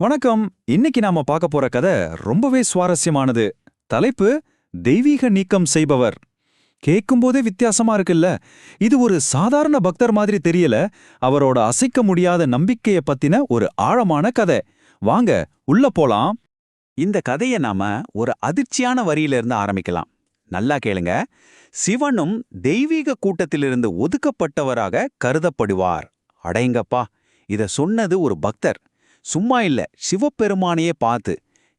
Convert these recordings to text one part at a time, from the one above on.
வணக்கம். இன்னைக்கு நாம பார்க்க போற கதை ரொம்பவே சுவாரஸ்யமானது. தலைப்பு தெய்வீக நீக்கம் செய்பவர். கேட்கும்போதே வித்தியாசமா இருக்குல்ல? இது ஒரு சாதாரண பக்தர் மாதிரி தெரியல. அவரோட அசைக்க முடியாத நம்பிக்கைய பத்தின ஒரு ஆழமான கதை. வாங்க உள்ள போலாம். இந்த கதையை நாம ஒரு அதிர்ச்சியான வரியிலிருந்து ஆரம்பிக்கலாம். நல்லா கேளுங்க. சிவனும் தெய்வீக கூட்டத்திலிருந்து ஒதுக்கப்பட்டவராக கருதப்படுவார். அடேங்கப்பா, இத சொன்னது ஒரு பக்தர். சும்மா இல்ல, சிவபெருமானையே பார்த்து.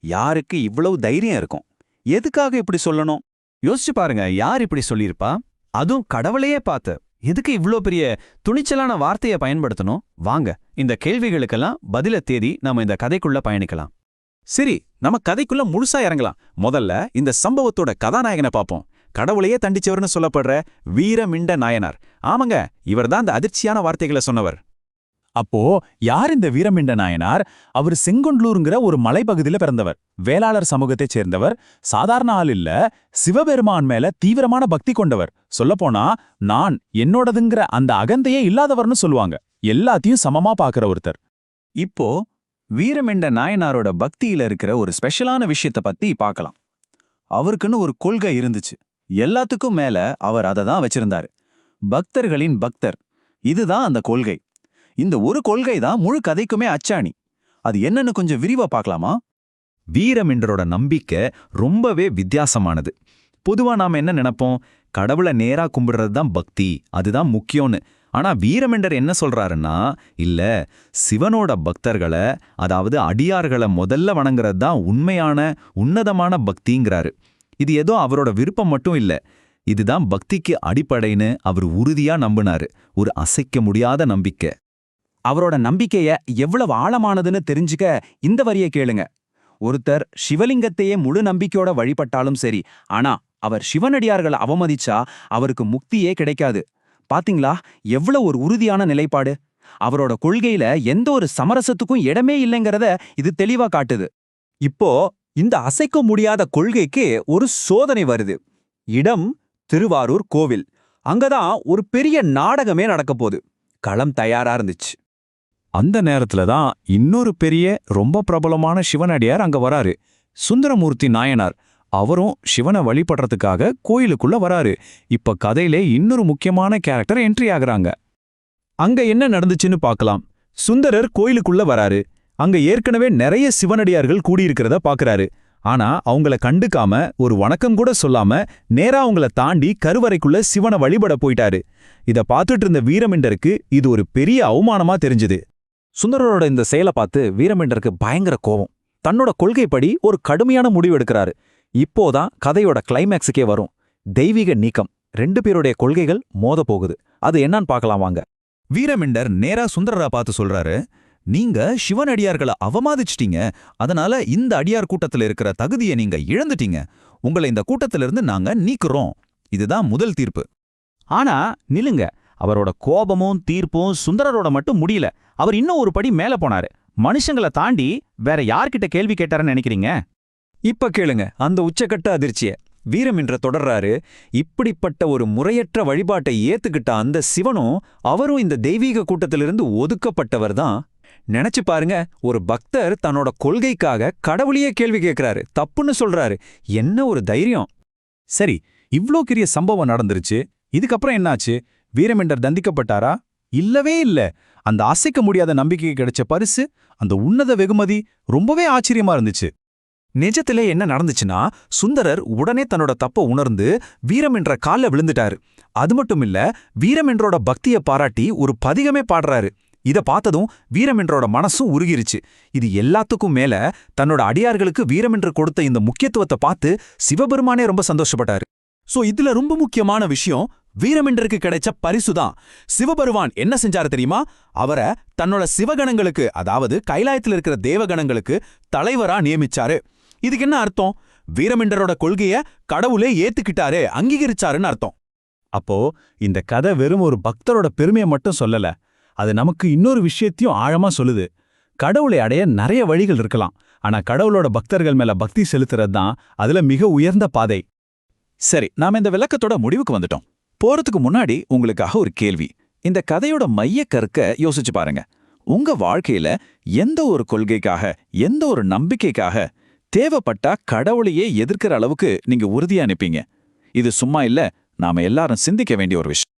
யாருக்கு இவ்வளவு தைரியம் இருக்கும்? எதுக்காக இப்படி சொல்லணும்? யோசிச்சு பாருங்க, யார் இப்படி சொல்லியிருப்பா? அதுவும் கடவுளையே பார்த்து. எதுக்கு இவ்ளோ பெரிய துணிச்சலான வார்த்தையை பயன்படுத்தணும்? வாங்க, இந்த கேள்விகளுக்கெல்லாம் பதில தேடி நாம இந்த கதைக்குள்ள பயணிக்கலாம். சரி, நம்ம கதைக்குள்ள முழுசா இறங்கலாம். முதல்ல இந்த சம்பவத்தோட கதாநாயகனை பார்ப்போம். கடவுளையே தண்டிச்சவர்னு சொல்லப்படுற வீரமிண்ட நாயனார். ஆமாங்க, இவர்தான் அந்த அதிர்ச்சியான வார்த்தைகளை சொன்னவர். அப்போ யார் இந்த வீரமிண்ட நாயனார்? அவர் செங்கொண்டலூருங்கிற ஒரு மலைப்பகுதியில பிறந்தவர். வேளாளர் சமூகத்தைச் சேர்ந்தவர். சாதாரண ஆள் இல்ல, சிவபெருமான் மேல தீவிரமான பக்தி கொண்டவர். சொல்லப்போனா நான் என்னோடதுங்கிற அந்த அகந்தையே இல்லாதவர்னு சொல்லுவாங்க. எல்லாத்தையும் சமமா பாக்குற ஒருத்தர். இப்போ வீரமிண்ட நாயனாரோட பக்தியில இருக்கிற ஒரு ஸ்பெஷலான விஷயத்த பத்தி பார்க்கலாம். அவருக்குன்னு ஒரு கொள்கை இருந்துச்சு. எல்லாத்துக்கும் மேல அவர் அதை தான் வச்சிருந்தாரு. பக்தர்களின் பக்தர். இதுதான் அந்த கொள்கை. இந்த ஒரு கொள்கை தான் முழு கதைக்குமே அச்சாணி. அது என்னன்னு கொஞ்சம் விரிவா பார்க்கலாமா? வீரமிண்டரோட நம்பிக்கை ரொம்பவே வித்தியாசமானது. பொதுவா நாம என்ன நினைப்போம்? கடவுளை நேரா கும்பிடுறது தான் பக்தி, அதுதான் முக்கியம்னு. ஆனா வீரமிண்டர் என்ன சொல்றாருன்னா, இல்ல, சிவனோட பக்தர்களை, அதாவது அடியார்களை முதல்ல வணங்குறது தான் உண்மையான உன்னதமான பக்திங்கிறாரு. இது ஏதோ அவரோட விருப்பம் மட்டும் இல்ல, இதுதான் பக்திக்கு அடிப்படைன்னு அவர் உறுதியா நம்பினாரு. ஒரு அசைக்க முடியாத நம்பிக்கை. அவரோட நம்பிக்கைய எவ்வளவு ஆழமானதுன்னு தெரிஞ்சுக்க இந்த வரியை கேளுங்க. ஒருத்தர் சிவலிங்கத்தையே முழு நம்பிக்கையோட வழிபட்டாலும் சரி, ஆனா அவர் சிவனடியார்களை அவமதிச்சா அவருக்கு முக்தியே கிடைக்காது. பாத்தீங்களா, எவ்வளவு ஒரு உறுதியான நிலைப்பாடு! அவரோட கொள்கையில எந்த ஒரு சமரசத்துக்கும் இடமே இல்லைங்கிறத இது தெளிவா காட்டுது. இப்போ இந்த அசைக்க முடியாத கொள்கைக்கு ஒரு சோதனை வருது. இடம் திருவாரூர் கோவில். அங்கதான் ஒரு பெரிய நாடகமே நடக்க போகுது. களம் தயாரா இருந்துச்சு. அந்த நேரத்துல தான் இன்னொரு பெரிய ரொம்ப பிரபலமான சிவனடியார் அங்க வராரு. சுந்தரமூர்த்தி நாயனார். அவரும் சிவனை வழிபடுறதுக்காக கோயிலுக்குள்ள வராரு. இப்ப கதையிலே இன்னொரு முக்கியமான கேரக்டர் என்ட்ரி ஆகுறாங்க. அங்க என்ன நடந்துச்சுன்னு பார்க்கலாம். சுந்தரர் கோயிலுக்குள்ள வராரு. அங்க ஏற்கனவே நிறைய சிவனடியார்கள் கூடியிருக்கிறத பாக்குறாரு. ஆனா அவங்கள கண்டுக்காம, ஒரு வணக்கம் கூட சொல்லாம நேரா அவங்கள தாண்டி கருவறைக்குள்ள சிவனை வழிபட போயிட்டாரு. இத பார்த்துட்டு இருந்த வீரமிண்டருக்கு இது ஒரு பெரிய அவமானமா தெரிஞ்சுது. சுந்தரரோட இந்த செயலை பார்த்து வீரமிண்டருக்கு பயங்கர கோபம். தன்னோட கொள்கைப்படி ஒரு கடுமையான முடிவு எடுக்கிறாரு. இப்போதான் கதையோட கிளைமேக்ஸுக்கே வரும். தெய்வீக நீக்கம். ரெண்டு பேருடைய கொள்கைகள் மோத போகுது. அது என்னன்னு பார்க்கலாம் வாங்க. வீரமிண்டர் நேரா சுந்தரரை பார்த்து சொல்றாரு, நீங்க சிவனடியார்களை அவமாதிச்சிட்டீங்க. அதனால இந்த அடியார் கூட்டத்துல இருக்கிற தகுதியை நீங்க இழந்துட்டீங்க. உங்களை இந்த கூட்டத்திலிருந்து நாங்க நீக்குறோம். இதுதான் முதல் தீர்ப்பு. ஆனா நில்லுங்க, அவரோட கோபமும் தீர்ப்பும் சுந்தரரோட மட்டும் முடியல. அவர் இன்னும் ஒரு படி மேல போனாரு. மனுஷங்களை தாண்டி வேற யார்கிட்ட கேள்வி கேட்டாருன்னு நினைக்கிறீங்க? இப்ப கேளுங்க அந்த உச்சக்கட்ட அதிர்ச்சிய. வீரமின்ற தொடர்றாரு, இப்படிப்பட்ட ஒரு முறையற்ற வழிபாட்டை ஏத்துக்கிட்ட அந்த சிவனும் அவரும் இந்த தெய்வீக கூட்டத்திலிருந்து ஒதுக்கப்பட்டவர் தான். நினைச்சு பாருங்க, ஒரு பக்தர் தன்னோட கொள்கைக்காக கடவுளையே கேள்வி கேட்கிறாரு, தப்புன்னு சொல்றாரு. என்ன ஒரு தைரியம்! சரி, இவ்ளோ பெரிய சம்பவம் நடந்துருச்சு. இதுக்கப்புறம் என்னாச்சு? வீரமிண்டர் தண்டிக்கப்பட்டாரா? இல்லவே இல்ல. அந்த அசைக்க முடியாத நம்பிக்கைக்கு கிடைச்ச பரிசு, அந்த உன்னத வெகுமதி ரொம்பவே ஆச்சரியமா இருந்துச்சு. நிஜத்திலே என்ன நடந்துச்சுன்னா, சுந்தரர் உடனே தன்னோட தப்ப உணர்ந்து வீரமின்ற கால்ல விழுந்துட்டாரு. அது மட்டும் இல்ல, வீரமின்றோட பக்தியை பாராட்டி ஒரு பதிகமே பாடுறாரு. இத பார்த்ததும் வீரமின்றோட மனசும் உருகிருச்சு. இது எல்லாத்துக்கும் மேல தன்னோட அடியார்களுக்கு வீரமின்ற கொடுத்த இந்த முக்கியத்துவத்தை பார்த்து சிவபெருமானே ரொம்ப சந்தோஷப்பட்டாரு. சோ இதுல ரொம்ப முக்கியமான விஷயம், வீரமிண்டருக்கு கிடைச்ச பரிசுதான். சிவபெருமான் என்ன செஞ்சாரு தெரியுமா? அவரை தன்னோட சிவகணங்களுக்கு, அதாவது கைலாயத்தில் இருக்கிற தேவகணங்களுக்கு தலைவரா நியமிச்சாரு. இதுக்கு என்ன அர்த்தம்? வீரமிண்டரோட கொள்கைய கடவுளே ஏத்துக்கிட்டாரு, அங்கீகரிச்சாருன்னு அர்த்தம். அப்போ இந்த கதை வெறும் ஒரு பக்தரோட பெருமையை மட்டும் சொல்லல, அது நமக்கு இன்னொரு விஷயத்தையும் ஆழமா சொல்லுது. கடவுளை அடைய நிறைய வழிகள் இருக்கலாம், ஆனா கடவுளோட பக்தர்கள் மேல பக்தி செலுத்துறது தான் அதுல மிக உயர்ந்த பாதை. சரி, நாம இந்த விளக்கத்தோட முடிவுக்கு வந்துட்டோம். போறதுக்கு முன்னாடி உங்களுக்காக ஒரு கேள்வி. இந்த கதையோட மைய கருக்க யோசிச்சு பாருங்க. உங்க வாழ்க்கையில எந்த ஒரு கொள்கைக்காக, எந்த ஒரு நம்பிக்கைக்காக தேவைப்பட்டா கடவுளையே எதிர்க்கிற அளவுக்கு நீங்க உறுதியா நிப்பீங்க? இது சும்மா இல்ல, நாம எல்லாரும் சிந்திக்க வேண்டிய ஒரு விஷயம்.